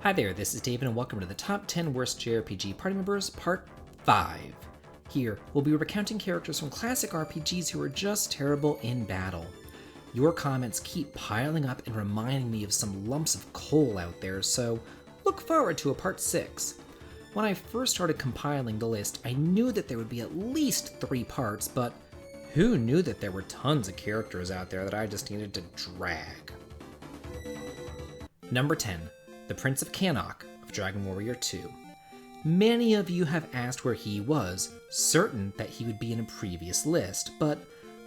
Hi there, this is David and welcome to the Top 10 Worst JRPG Party Members, Part 5. Here, we'll be recounting characters from classic RPGs who are just terrible in battle. Your comments keep piling up and reminding me of some lumps of coal out there, so look forward to a Part 6. When I first started compiling the list, I knew that there would be at least 3 parts, but who knew that there were tons of characters out there that I just needed to drag? Number 10. The Prince of Cannock of Dragon Warrior 2. Many of you have asked where he was, certain that he would be in a previous list, but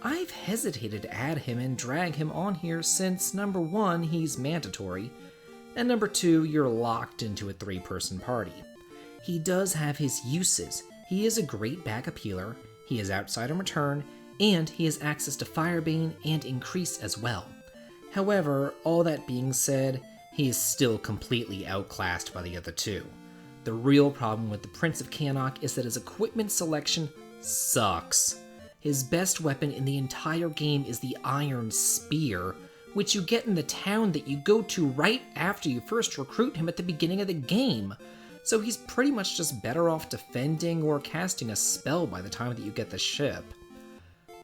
I've hesitated to add him and drag him on here since number 1, he's mandatory, and number 2, you're locked into a 3-person party. He does have his uses. He is a great backup healer, he is outside on return, and he has access to Firebane and Increase as well. However, all that being said, he is still completely outclassed by the other 2. The real problem with the Prince of Cannock is that his equipment selection sucks. His best weapon in the entire game is the Iron Spear, which you get in the town that you go to right after you first recruit him at the beginning of the game. So he's pretty much just better off defending or casting a spell by the time that you get the ship.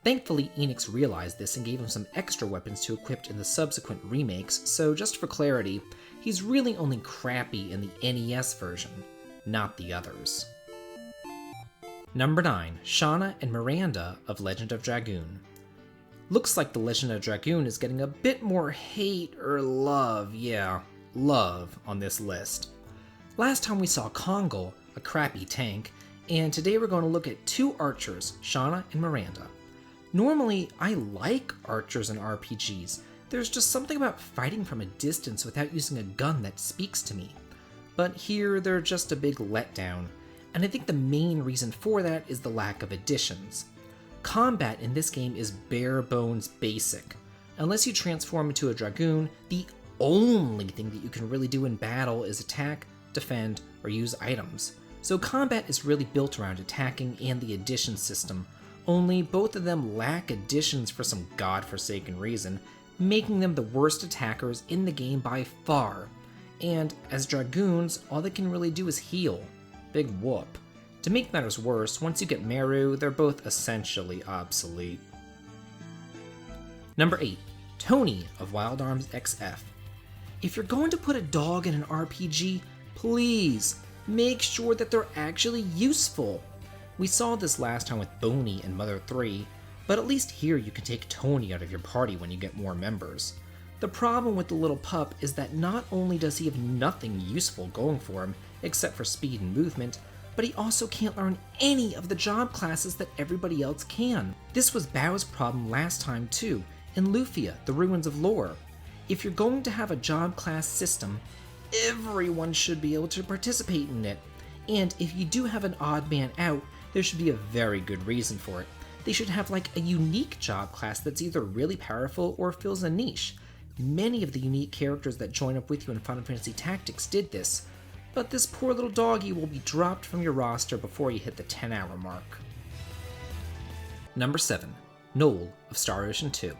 Thankfully, Enix realized this and gave him some extra weapons to equip in the subsequent remakes, so just for clarity, he's really only crappy in the NES version, not the others. Number 9. Shana and Miranda of Legend of Dragoon. Looks like the Legend of Dragoon is getting a bit more hate or love, love on this list. Last time we saw Kongal, a crappy tank, and today we're going to look at 2 archers, Shana and Miranda. Normally, I like archers in RPGs. There's just something about fighting from a distance without using a gun that speaks to me. But here, they're just a big letdown, and I think the main reason for that is the lack of additions. Combat in this game is bare bones basic. Unless you transform into a Dragoon, the only thing that you can really do in battle is attack, defend, or use items. So combat is really built around attacking and the addition system, only both of them lack additions for some godforsaken reason, making them the worst attackers in the game by far. And as Dragoons, all they can really do is heal. Big whoop. To make matters worse, once you get Meru, they're both essentially obsolete. Number 8. Tony of Wild Arms XF. If you're going to put a dog in an RPG, please make sure that they're actually useful. We saw this last time with Boney and Mother 3, but at least here you can take Tony out of your party when you get more members. The problem with the little pup is that not only does he have nothing useful going for him, except for speed and movement, but he also can't learn any of the job classes that everybody else can. This was Bao's problem last time too, in Lufia, the Ruins of Lore. If you're going to have a job class system, everyone should be able to participate in it. And if you do have an odd man out, there should be a very good reason for it. They should have like a unique job class that's either really powerful or fills a niche. Many of the unique characters that join up with you in Final Fantasy Tactics did this, but this poor little doggy will be dropped from your roster before you hit the 10-hour mark. Number 7. Noel of Star Ocean 2.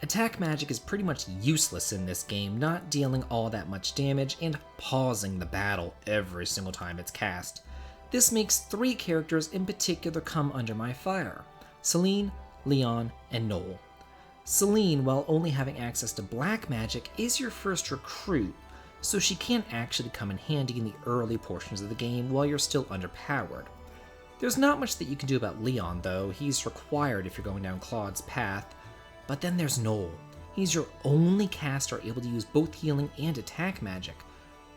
Attack magic is pretty much useless in this game, not dealing all that much damage and pausing the battle every single time it's cast. This makes 3 characters in particular come under my fire: Celine, Leon, and Noel. Celine, while only having access to black magic, is your first recruit, so she can't actually come in handy in the early portions of the game while you're still underpowered. There's not much that you can do about Leon though, he's required if you're going down Claude's path, but then there's Noel. He's your only caster able to use both healing and attack magic,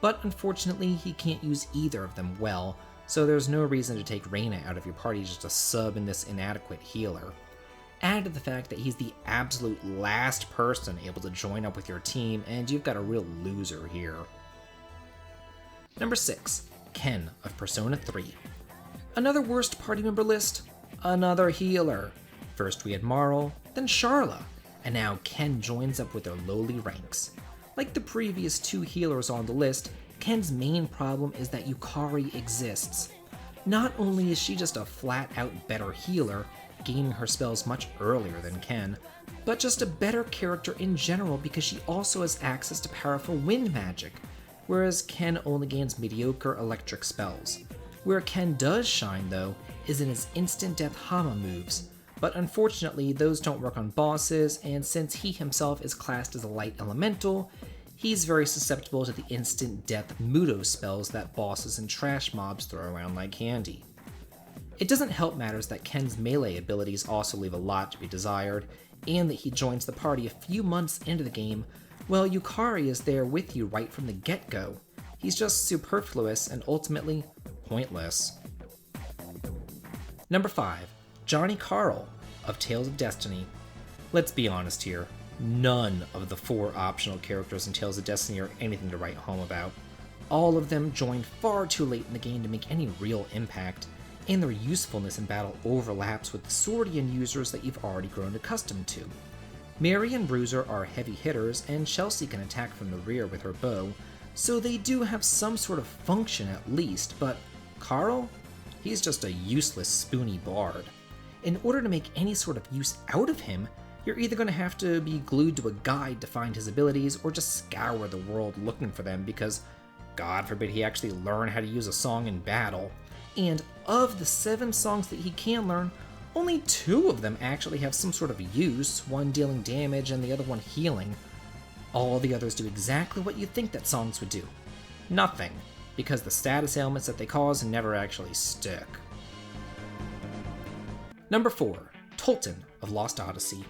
but unfortunately he can't use either of them well, so there's no reason to take Reyna out of your party just to sub in this inadequate healer. Add to the fact that he's the absolute last person able to join up with your team, and you've got a real loser here. Number 6. Ken of Persona 3. Another worst party member list? Another healer. First we had Marl, then Sharla, and now Ken joins up with their lowly ranks. Like the previous 2 healers on the list, Ken's main problem is that Yukari exists. Not only is she just a flat-out better healer, gaining her spells much earlier than Ken, but just a better character in general because she also has access to powerful wind magic, whereas Ken only gains mediocre electric spells. Where Ken does shine, though, is in his instant death Hama moves, but unfortunately those don't work on bosses, and since he himself is classed as a light elemental, he's very susceptible to the instant death Mudo spells that bosses and trash mobs throw around like candy. It doesn't help matters that Ken's melee abilities also leave a lot to be desired, and that he joins the party a few months into the game, while Yukari is there with you right from the get-go. He's just superfluous and ultimately pointless. Number 5. Johnny Karyl of Tales of Destiny. Let's be honest here, none of the 4 optional characters in Tales of Destiny are anything to write home about. All of them joined far too late in the game to make any real impact, and their usefulness in battle overlaps with the Swordian users that you've already grown accustomed to. Mary and Bruiser are heavy hitters, and Chelsea can attack from the rear with her bow, so they do have some sort of function at least, but Karyl? He's just a useless spoony bard. In order to make any sort of use out of him, you're either going to have to be glued to a guide to find his abilities, or just scour the world looking for them because, God forbid, he actually learn how to use a song in battle. And of the 7 songs that he can learn, only 2 of them actually have some sort of use, one dealing damage and the other one healing. All the others do exactly what you'd think that songs would do. Nothing, because the status ailments that they cause never actually stick. Number 4. Tolten of Lost Odyssey.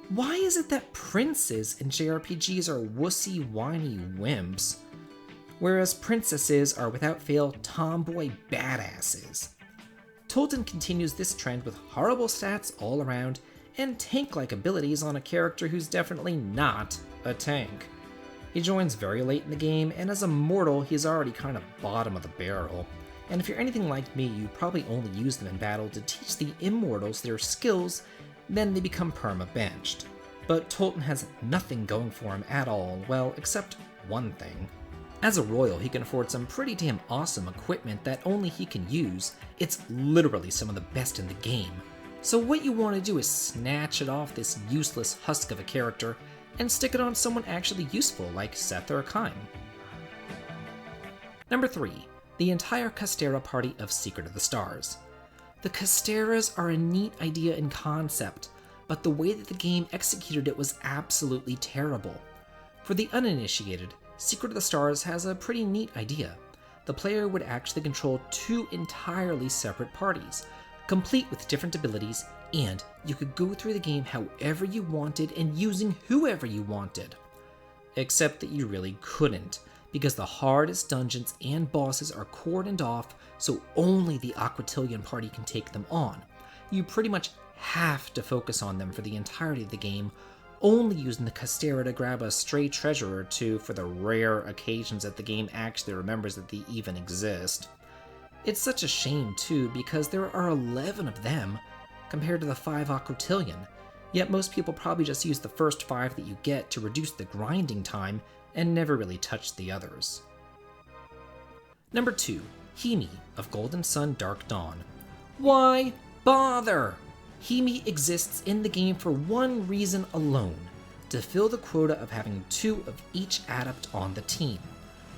Why is it that princes in JRPGs are wussy, whiny wimps, whereas princesses are without fail tomboy badasses? Tolten continues this trend with horrible stats all around and tank-like abilities on a character who's definitely not a tank. He joins very late in the game, and as a mortal, he's already kind of bottom of the barrel. And if you're anything like me, you probably only use them in battle to teach the immortals their skills, then they become perma-benched. But Tolten has nothing going for him at all, well, except one thing. As a royal, he can afford some pretty damn awesome equipment that only he can use. It's literally some of the best in the game. So what you want to do is snatch it off this useless husk of a character and stick it on someone actually useful like Seth or Kaim. Number 3. The entire Castera party of Secret of the Stars. The Casteras are a neat idea in concept, but the way that the game executed it was absolutely terrible. For the uninitiated, Secret of the Stars has a pretty neat idea. The player would actually control 2 entirely separate parties, complete with different abilities, and you could go through the game however you wanted and using whoever you wanted. Except that you really couldn't, because the hardest dungeons and bosses are cordoned off, so only the Aquatilian party can take them on. You pretty much have to focus on them for the entirety of the game, only using the Castera to grab a stray treasure or 2 for the rare occasions that the game actually remembers that they even exist. It's such a shame too, because there are 11 of them compared to the 5 Aquatilian, yet most people probably just use the first 5 that you get to reduce the grinding time and never really touch the others. Number 2. Himi of Golden Sun Dark Dawn. Why bother? Himi exists in the game for one reason alone, to fill the quota of having 2 of each adept on the team.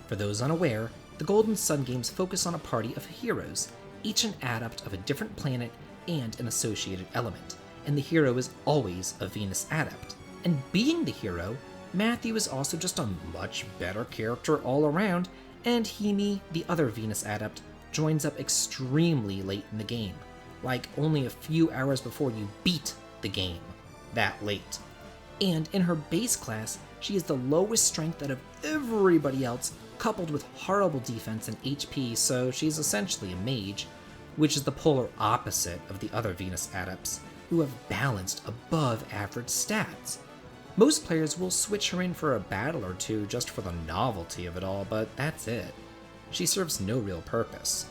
For those unaware, the Golden Sun games focus on a party of heroes, each an adept of a different planet and an associated element, and the hero is always a Venus adept. And being the hero, Matthew is also just a much better character all around, and Himi, the other Venus adept, joins up extremely late in the game, like only a few hours before you beat the game, that late. And in her base class, she is the lowest strength out of everybody else, coupled with horrible defense and HP, so she's essentially a mage, which is the polar opposite of the other Venus adepts, who have balanced above average stats. Most players will switch her in for a battle or 2 just for the novelty of it all, but that's it. She serves no real purpose.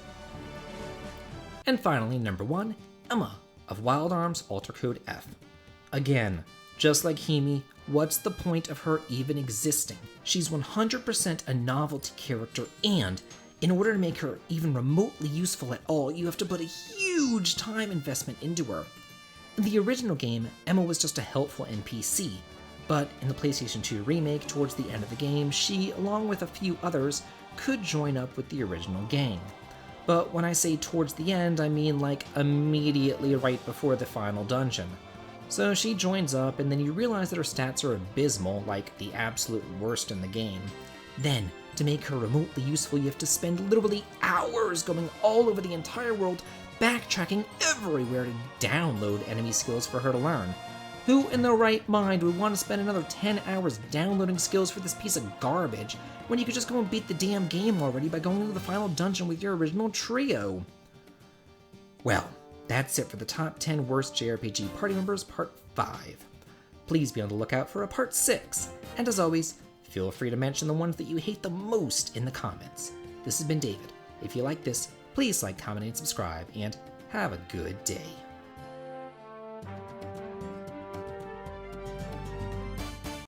And finally, number 1, Emma of Wild Arms Alter Code F. Again, just like Himi, what's the point of her even existing? She's 100% a novelty character, and in order to make her even remotely useful at all, you have to put a huge time investment into her. In the original game, Emma was just a helpful NPC, But in the PlayStation 2 remake, towards the end of the game, she, along with a few others, could join up with the original gang. But when I say towards the end, I mean like immediately right before the final dungeon. So she joins up, and then you realize that her stats are abysmal, like the absolute worst in the game. Then, to make her remotely useful, you have to spend literally hours going all over the entire world, backtracking everywhere to download enemy skills for her to learn. Who in their right mind would want to spend another 10 hours downloading skills for this piece of garbage when you could just go and beat the damn game already by going into the final dungeon with your original trio? Well, that's it for the top 10 worst JRPG party members part 5. Please be on the lookout for a part 6, and as always, feel free to mention the ones that you hate the most in the comments. This has been David. If you like this, please like, comment, and subscribe, and have a good day.